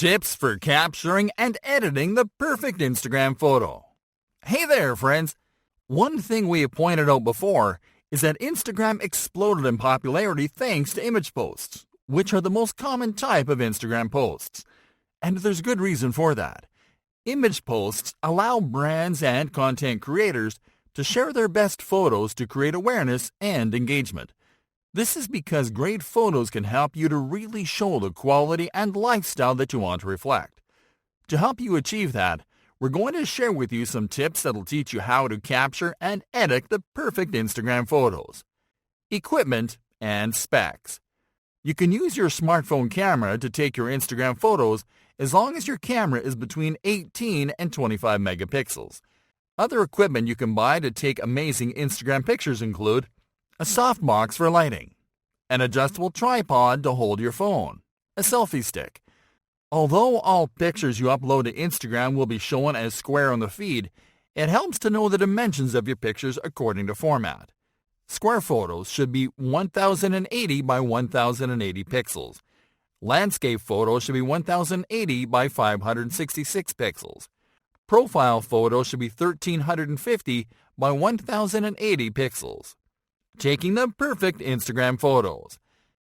Tips for capturing and editing the perfect Instagram photo. Hey there, friends! One thing we have pointed out before is that Instagram exploded in popularity thanks to image posts, which are the most common type of Instagram posts. And there's good reason for that. Image posts allow brands and content creators to share their best photos to create awareness and engagement. This is because great photos can help you to really show the quality and lifestyle that you want to reflect. To help you achieve that, we're going to share with you some tips that'll teach you how to capture and edit the perfect Instagram photos. Equipment and specs. You can use your smartphone camera to take your Instagram photos as long as your camera is between 18 and 25 megapixels. Other equipment you can buy to take amazing Instagram pictures include a softbox for lighting, an adjustable tripod to hold your phone, a selfie stick. Although all pictures you upload to Instagram will be shown as square on the feed, it helps to know the dimensions of your pictures according to format. Square photos should be 1080 by 1080 pixels. Landscape photos should be 1080 by 566 pixels. Profile photos should be 1350 by 1080 pixels. Taking the perfect Instagram photos.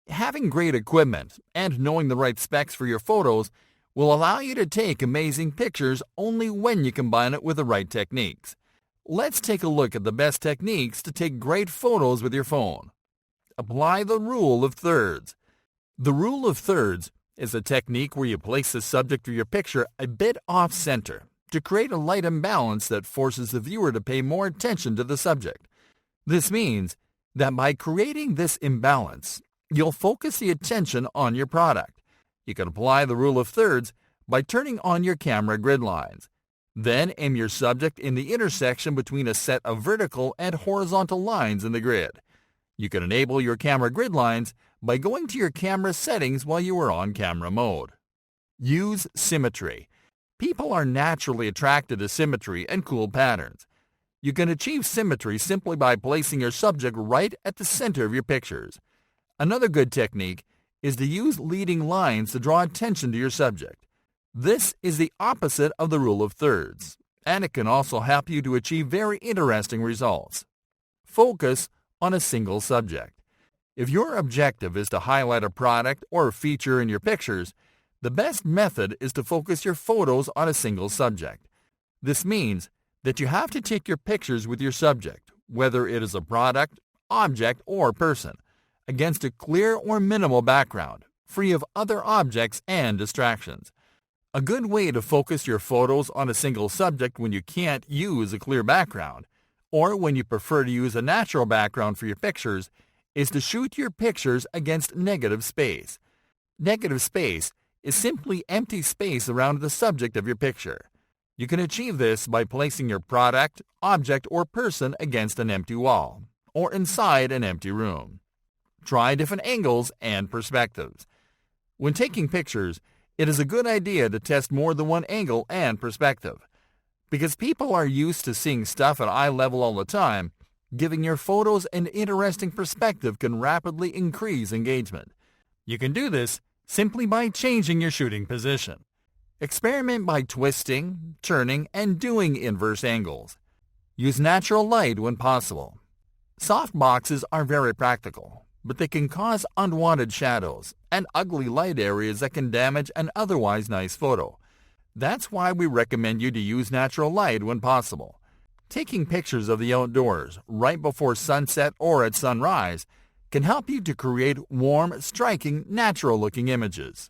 Having great equipment and knowing the right specs for your photos will allow you to take amazing pictures only when you combine it with the right techniques. Let's take a look at the best techniques to take great photos with your phone. Apply the rule of thirds. The rule of thirds is a technique where you place the subject of your picture a bit off-center to create a light imbalance that forces the viewer to pay more attention to the subject. This means that by creating this imbalance, you'll focus the attention on your product. You can apply the rule of thirds by turning on your camera grid lines. Then aim your subject in the intersection between a set of vertical and horizontal lines in the grid. You can enable your camera grid lines by going to your camera settings while you are on camera mode. Use symmetry. People are naturally attracted to symmetry and cool patterns. You can achieve symmetry simply by placing your subject right at the center of your pictures. Another good technique is to use leading lines to draw attention to your subject. This is the opposite of the rule of thirds, and it can also help you to achieve very interesting results. Focus on a single subject. If your objective is to highlight a product or a feature in your pictures, the best method is to focus your photos on a single subject. This means that you have to take your pictures with your subject, whether it is a product, object, or person, against a clear or minimal background, free of other objects and distractions. A good way to focus your photos on a single subject when you can't use a clear background, or when you prefer to use a natural background for your pictures, is to shoot your pictures against negative space. Negative space is simply empty space around the subject of your picture. You can achieve this by placing your product, object, or person against an empty wall, or inside an empty room. Try different angles and perspectives. When taking pictures, it is a good idea to test more than one angle and perspective. Because people are used to seeing stuff at eye level all the time, giving your photos an interesting perspective can rapidly increase engagement. You can do this simply by changing your shooting position. Experiment by twisting, turning, and doing inverse angles. Use natural light when possible. Soft boxes are very practical, but they can cause unwanted shadows and ugly light areas that can damage an otherwise nice photo. That's why we recommend you to use natural light when possible. Taking pictures of the outdoors right before sunset or at sunrise can help you to create warm, striking, natural-looking images.